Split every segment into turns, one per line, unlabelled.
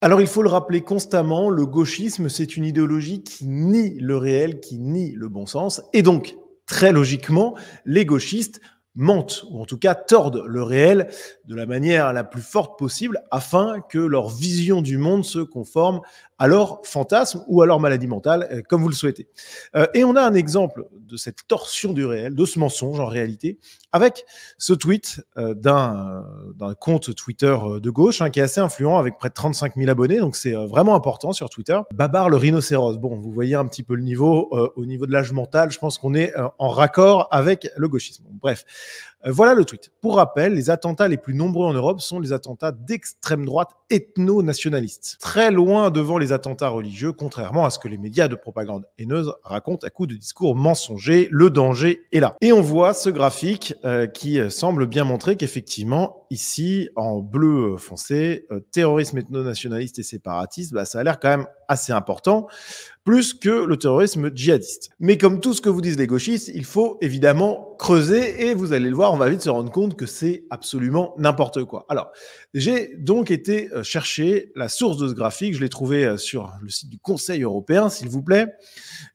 Alors, il faut le rappeler constamment, le gauchisme, c'est une idéologie qui nie le réel, qui nie le bon sens. Et donc, très logiquement, les gauchistes mentent, ou en tout cas tordent le réel de la manière la plus forte possible afin que leur vision du monde se conforme à leur fantasme ou à leur maladie mentale, comme vous le souhaitez. Et on a un exemple de cette torsion du réel, de ce mensonge en réalité, avec ce tweet d'un compte Twitter de gauche qui est assez influent avec près de 35 000 abonnés, donc c'est vraiment important sur Twitter. Babar le rhinocéros. Bon, vous voyez un petit peu le niveau, au niveau de l'âge mental, je pense qu'on est en raccord avec le gauchisme. Bref, voilà le tweet. Pour rappel, les attentats les plus nombreux en Europe sont les attentats d'extrême droite ethno-nationalistes. Très loin devant les attentats religieux, contrairement à ce que les médias de propagande haineuse racontent à coups de discours mensongers. Le danger est là. Et on voit ce graphique qui semble bien montrer qu'effectivement, ici, en bleu foncé, terrorisme ethno-nationaliste et séparatiste, ça a l'air quand même assez important, plus que le terrorisme djihadiste. Mais comme tout ce que vous disent les gauchistes, il faut évidemment creuser et vous allez le voir, on va vite se rendre compte que c'est absolument n'importe quoi. Alors, j'ai donc été chercher la source de ce graphique, je l'ai trouvé sur le site du Conseil européen, s'il vous plaît.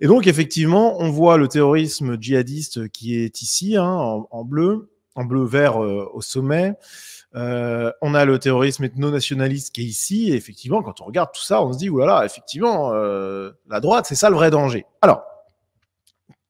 Et donc, effectivement, on voit le terrorisme djihadiste qui est ici, en bleu vert au sommet. On a le terrorisme ethno-nationaliste qui est ici, et effectivement, quand on regarde tout ça, on se dit, oulala, effectivement, la droite, c'est ça le vrai danger. Alors,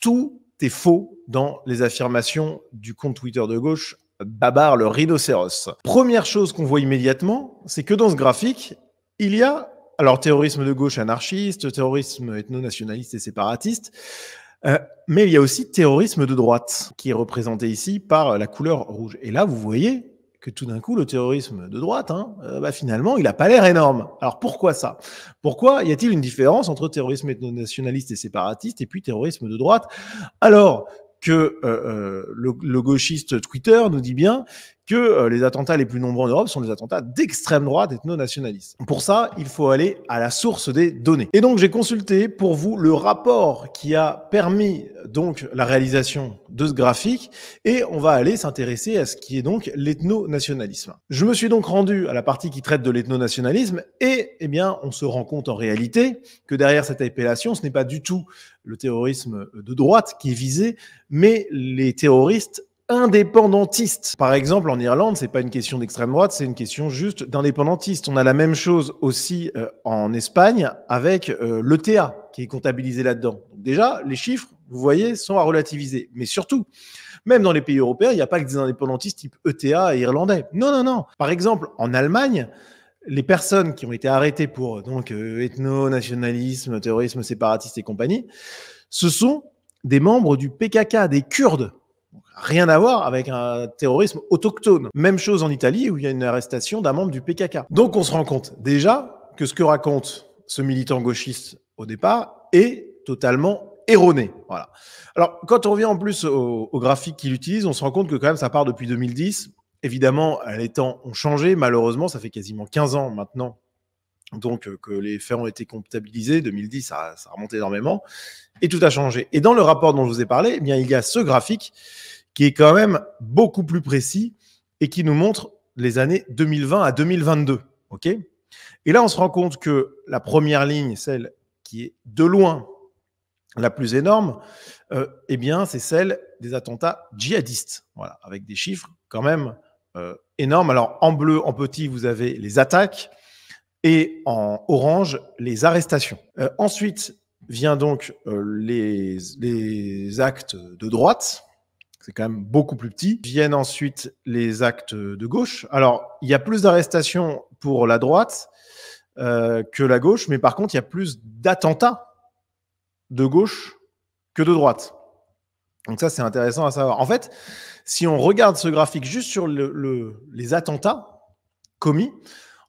tout est faux dans les affirmations du compte Twitter de gauche, Babar le rhinocéros. Première chose qu'on voit immédiatement, c'est que dans ce graphique, il y a, alors, terrorisme de gauche anarchiste, terrorisme ethno-nationaliste et séparatiste, mais il y a aussi terrorisme de droite, qui est représenté ici par la couleur rouge. Et là, vous voyez que tout d'un coup, le terrorisme de droite, finalement, il n'a pas l'air énorme. Alors pourquoi ça? Pourquoi y a-t-il une différence entre terrorisme ethno-nationaliste et séparatiste et puis terrorisme de droite, alors que le gauchiste Twitter nous dit bien que les attentats les plus nombreux en Europe sont les attentats d'extrême droite ethno-nationaliste. Pour ça, il faut aller à la source des données. Et donc, j'ai consulté pour vous le rapport qui a permis donc la réalisation de ce graphique et on va aller s'intéresser à ce qui est donc l'ethno-nationalisme. Je me suis donc rendu à la partie qui traite de l'ethno-nationalisme et eh bien, on se rend compte en réalité que derrière cette appellation, ce n'est pas du tout le terrorisme de droite qui est visé, mais les terroristes indépendantistes. Par exemple, en Irlande, c'est pas une question d'extrême droite, c'est une question juste d'indépendantistes. On a la même chose aussi en Espagne avec l'ETA qui est comptabilisé là-dedans. Donc déjà, les chiffres, vous voyez, sont à relativiser. Mais surtout, même dans les pays européens, il n'y a pas que des indépendantistes type ETA et irlandais. Non, non, non. Par exemple, en Allemagne, les personnes qui ont été arrêtées pour donc ethno-nationalisme, terrorisme séparatiste et compagnie, ce sont des membres du PKK, des Kurdes. Rien à voir avec un terrorisme autochtone. Même chose en Italie où il y a une arrestation d'un membre du PKK. Donc on se rend compte déjà que ce que raconte ce militant gauchiste au départ est totalement erroné. Voilà. Alors quand on revient en plus au graphique qu'il utilise, on se rend compte que quand même ça part depuis 2010. Évidemment, les temps ont changé. Malheureusement, ça fait quasiment 15 ans maintenant donc que les faits ont été comptabilisés. 2010, ça remonte énormément. Et tout a changé. Et dans le rapport dont je vous ai parlé, eh bien, il y a ce graphique qui est quand même beaucoup plus précis et qui nous montre les années 2020 à 2022. Okay ? Et là, on se rend compte que la première ligne, celle qui est de loin la plus énorme, eh bien, c'est celle des attentats djihadistes. Voilà, avec des chiffres quand même énormes. Alors, en bleu, en petit, vous avez les attaques et en orange, les arrestations. Ensuite, vient donc les actes de droite. C'est quand même beaucoup plus petit. Viennent ensuite les actes de gauche. Alors, il y a plus d'arrestations pour la droite que la gauche, mais par contre, il y a plus d'attentats de gauche que de droite. Donc ça, c'est intéressant à savoir. En fait, si on regarde ce graphique juste sur les attentats commis,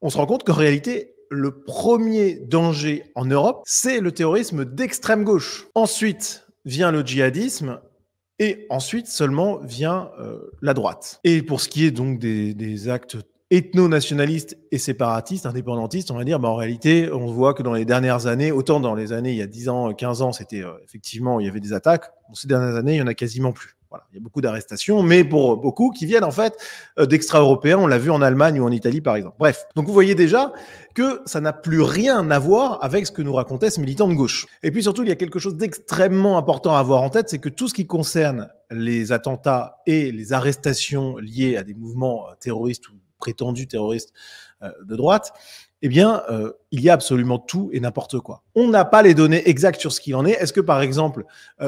on se rend compte qu'en réalité, le premier danger en Europe, c'est le terrorisme d'extrême gauche. Ensuite vient le djihadisme et ensuite seulement vient la droite. Et pour ce qui est donc des actes ethno-nationalistes et séparatistes, indépendantistes, on va dire, en réalité, on voit que dans les dernières années, autant dans les années il y a 10 ans, 15 ans, c'était effectivement, il y avait des attaques. Dans ces dernières années, il n'y en a quasiment plus. Voilà, il y a beaucoup d'arrestations, mais pour beaucoup qui viennent en fait d'extra-européens. On l'a vu en Allemagne ou en Italie, par exemple. Bref, donc vous voyez déjà que ça n'a plus rien à voir avec ce que nous racontait ce militant de gauche. Et puis surtout, il y a quelque chose d'extrêmement important à avoir en tête, c'est que tout ce qui concerne les attentats et les arrestations liées à des mouvements terroristes ou prétendus terroristes de droite, eh bien, il y a absolument tout et n'importe quoi. On n'a pas les données exactes sur ce qu'il en est. Est-ce que, par exemple,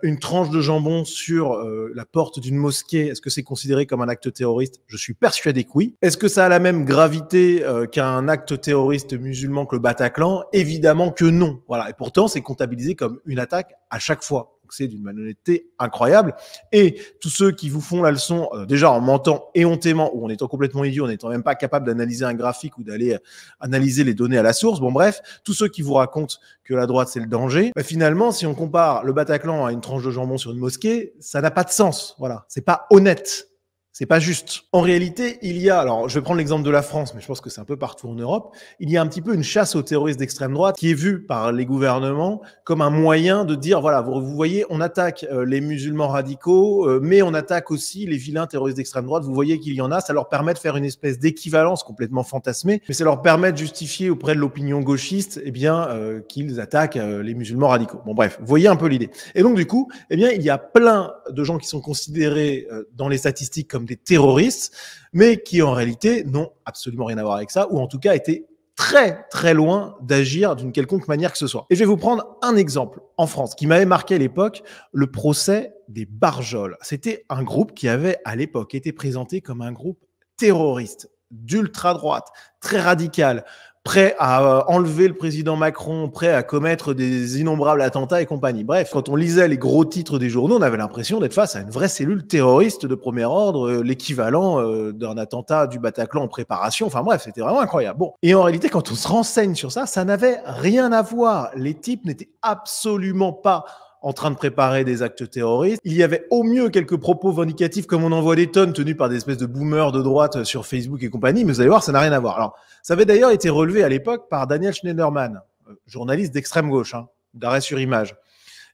une tranche de jambon sur la porte d'une mosquée, est-ce que c'est considéré comme un acte terroriste? Je suis persuadé que oui. Est-ce que ça a la même gravité qu'un acte terroriste musulman que le Bataclan? Évidemment que non. Voilà. Et pourtant, c'est comptabilisé comme une attaque à chaque fois. C'est d'une malhonnêteté incroyable. Et tous ceux qui vous font la leçon, déjà en mentant éhontément ou en étant complètement idiot, en n'étant même pas capable d'analyser un graphique ou d'aller analyser les données à la source, bon bref, tous ceux qui vous racontent que la droite c'est le danger, bah, finalement, si on compare le Bataclan à une tranche de jambon sur une mosquée, ça n'a pas de sens. Voilà, c'est pas honnête. C'est pas juste. En réalité, il y a, alors je vais prendre l'exemple de la France, mais je pense que c'est un peu partout en Europe, il y a un petit peu une chasse aux terroristes d'extrême droite qui est vue par les gouvernements comme un moyen de dire, voilà, vous voyez, on attaque les musulmans radicaux, mais on attaque aussi les vilains terroristes d'extrême droite. Vous voyez qu'il y en a, ça leur permet de faire une espèce d'équivalence complètement fantasmée, mais ça leur permet de justifier auprès de l'opinion gauchiste, eh bien, qu'ils attaquent les musulmans radicaux. Bon bref, vous voyez un peu l'idée. Et donc du coup, eh bien, il y a plein de gens qui sont considérés dans les statistiques comme des terroristes, mais qui en réalité n'ont absolument rien à voir avec ça, ou en tout cas étaient très très loin d'agir d'une quelconque manière que ce soit. Et je vais vous prendre un exemple en France qui m'avait marqué à l'époque, le procès des Barjols. C'était un groupe qui avait à l'époque été présenté comme un groupe terroriste, d'ultra-droite, très radical, prêt à enlever le président Macron, prêt à commettre des innombrables attentats et compagnie. Bref, quand on lisait les gros titres des journaux, on avait l'impression d'être face à une vraie cellule terroriste de premier ordre, l'équivalent d'un attentat du Bataclan en préparation. Enfin bref, c'était vraiment incroyable. Bon, et en réalité, quand on se renseigne sur ça, ça n'avait rien à voir. Les types n'étaient absolument pas en train de préparer des actes terroristes. Il y avait au mieux quelques propos vindicatifs, comme on en voit des tonnes, tenus par des espèces de boomers de droite sur Facebook et compagnie, mais vous allez voir, ça n'a rien à voir. Alors, ça avait d'ailleurs été relevé à l'époque par Daniel Schneiderman, journaliste d'extrême gauche, d'Arrêt sur Image,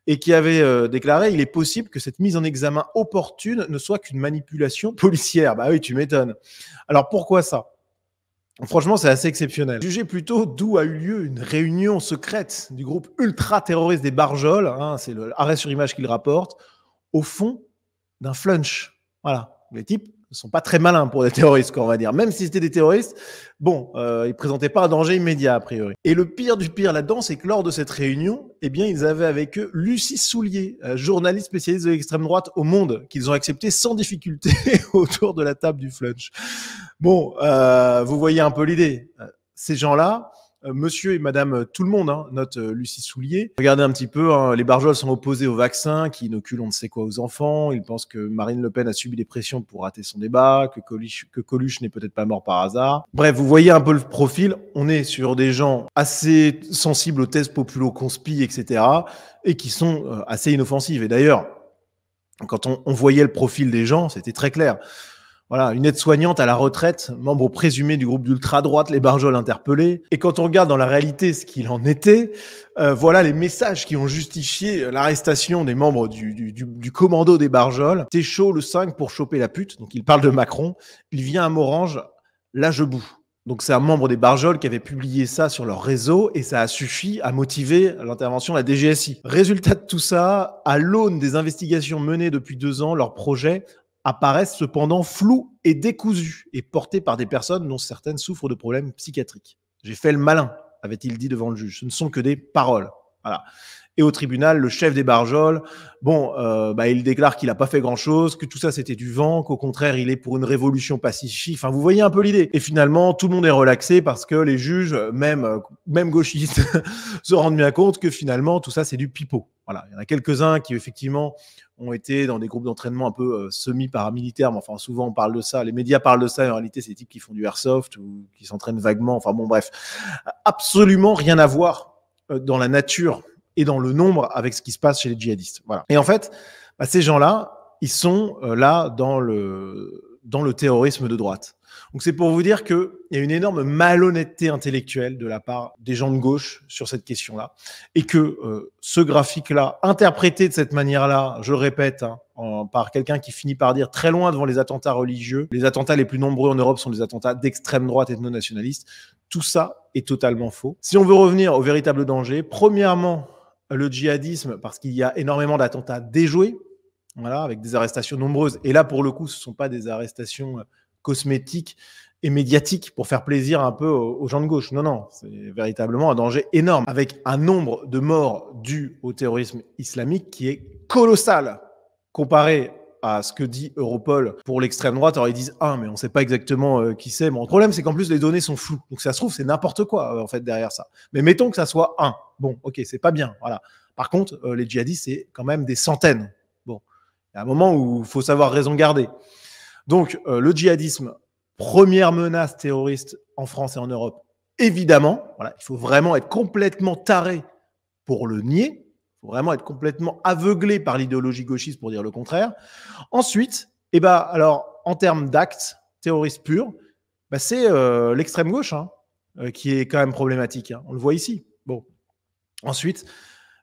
et qui avait déclaré « Il est possible que cette mise en examen opportune ne soit qu'une manipulation policière. » Bah oui, tu m'étonnes. Alors, pourquoi ça ? Franchement, c'est assez exceptionnel. Jugez plutôt d'où a eu lieu une réunion secrète du groupe ultra-terroriste des Barjols, c'est Arrêt sur Image qui le rapporte, au fond d'un flunch. Voilà, les types ne sont pas très malins pour des terroristes, quoi, on va dire. Même si c'était des terroristes, bon, ils ne présentaient pas un danger immédiat, a priori. Et le pire du pire là-dedans, c'est que lors de cette réunion, eh bien, ils avaient avec eux Lucie Soulier, journaliste spécialiste de l'extrême droite au Monde, qu'ils ont accepté sans difficulté autour de la table du flunch. Bon, vous voyez un peu l'idée. Ces gens-là, monsieur et madame tout le monde, note Lucie Soulier. Regardez un petit peu, les Barjols sont opposés au vaccin qui inocule on ne sait quoi aux enfants. Ils pensent que Marine Le Pen a subi des pressions pour rater son débat, que Coluche n'est peut-être pas mort par hasard. Bref, vous voyez un peu le profil. On est sur des gens assez sensibles aux thèses populo-conspi, etc. et qui sont assez inoffensives. Et d'ailleurs, quand on voyait le profil des gens, c'était très clair. Voilà, une aide-soignante à la retraite, membre présumé du groupe d'ultra-droite, les Barjols interpellés. Et quand on regarde dans la réalité ce qu'il en était, voilà les messages qui ont justifié l'arrestation des membres du commando des Barjols. T'es chaud le 5 pour choper la pute. Donc il parle de Macron. Il vient à Morange, là je boue. Donc c'est un membre des Barjols qui avait publié ça sur leur réseau et ça a suffi à motiver l'intervention de la DGSI. Résultat de tout ça, à l'aune des investigations menées depuis 2 ans, leur projet apparaissent cependant flous et décousus et portés par des personnes dont certaines souffrent de problèmes psychiatriques. J'ai fait le malin, avait-il dit devant le juge. Ce ne sont que des paroles. Voilà. Et au tribunal, le chef des Barjols, il déclare qu'il n'a pas fait grand-chose, que tout ça c'était du vent, qu'au contraire il est pour une révolution pacifique. Enfin, vous voyez un peu l'idée. Et finalement, tout le monde est relaxé parce que les juges, même gauchistes, se rendent bien compte que finalement tout ça c'est du pipeau. Voilà. Il y en a quelques-uns qui effectivement ont été dans des groupes d'entraînement un peu semi-paramilitaires, mais enfin souvent on parle de ça, les médias parlent de ça, et en réalité c'est des types qui font du airsoft ou qui s'entraînent vaguement, enfin bon bref, absolument rien à voir dans la nature et dans le nombre avec ce qui se passe chez les djihadistes. Voilà. Et en fait, ces gens-là, ils sont là dans le terrorisme de droite. Donc c'est pour vous dire qu'il y a une énorme malhonnêteté intellectuelle de la part des gens de gauche sur cette question-là, et que ce graphique-là, interprété de cette manière-là, je le répète, par quelqu'un qui finit par dire très loin devant les attentats religieux, les attentats les plus nombreux en Europe sont des attentats d'extrême droite ethno-nationaliste, tout ça est totalement faux. Si on veut revenir au véritable danger, premièrement, le djihadisme, parce qu'il y a énormément d'attentats déjoués, voilà, avec des arrestations nombreuses. Et là, pour le coup, ce ne sont pas des arrestations cosmétiques et médiatiques pour faire plaisir un peu aux gens de gauche. Non, non, c'est véritablement un danger énorme, avec un nombre de morts dus au terrorisme islamique qui est colossal, comparé à ce que dit Europol pour l'extrême droite. Alors ils disent « Ah, mais on ne sait pas exactement qui c'est ». Bon, le problème, c'est qu'en plus, les données sont floues. Donc ça se trouve, c'est n'importe quoi, en fait, derrière ça. Mais mettons que ça soit un. Bon, ok, c'est pas bien, voilà. Par contre, les djihadistes, c'est quand même des centaines. Bon, il y a un moment où il faut savoir raison garder. Donc, le djihadisme, première menace terroriste en France et en Europe, évidemment. Voilà, il faut vraiment être complètement taré pour le nier. Il faut vraiment être complètement aveuglé par l'idéologie gauchiste pour dire le contraire. Ensuite, alors, en termes d'actes terroristes purs, c'est l'extrême gauche qui est quand même problématique. On le voit ici. Bon. Ensuite,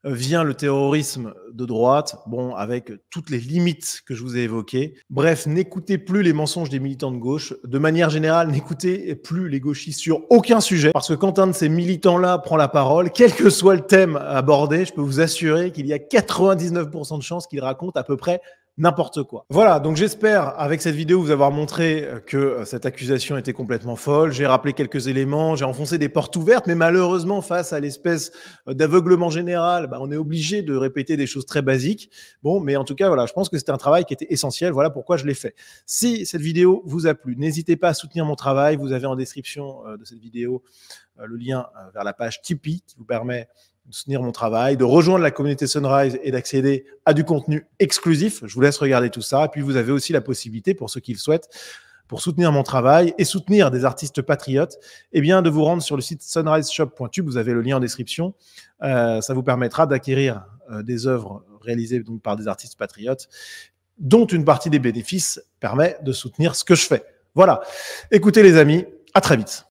vient le terrorisme de droite, bon, avec toutes les limites que je vous ai évoquées. Bref, n'écoutez plus les mensonges des militants de gauche. De manière générale, n'écoutez plus les gauchistes sur aucun sujet, parce que quand un de ces militants-là prend la parole, quel que soit le thème abordé, je peux vous assurer qu'il y a 99% de chances qu'il raconte à peu près n'importe quoi. Voilà, donc j'espère avec cette vidéo vous avoir montré que cette accusation était complètement folle. J'ai rappelé quelques éléments, j'ai enfoncé des portes ouvertes, mais malheureusement face à l'espèce d'aveuglement général, on est obligé de répéter des choses très basiques. Bon, mais en tout cas, voilà, je pense que c'était un travail qui était essentiel. Voilà pourquoi je l'ai fait. Si cette vidéo vous a plu, n'hésitez pas à soutenir mon travail. Vous avez en description de cette vidéo le lien vers la page Tipeee qui vous permet de soutenir mon travail, de rejoindre la communauté Sunrise et d'accéder à du contenu exclusif. Je vous laisse regarder tout ça. Et puis, vous avez aussi la possibilité, pour ceux qui le souhaitent, pour soutenir mon travail et soutenir des artistes patriotes, de vous rendre sur le site sunriseshop.tube. Vous avez le lien en description. Ça vous permettra d'acquérir des œuvres réalisées donc, par des artistes patriotes, dont une partie des bénéfices permet de soutenir ce que je fais. Voilà. Écoutez, les amis, à très vite.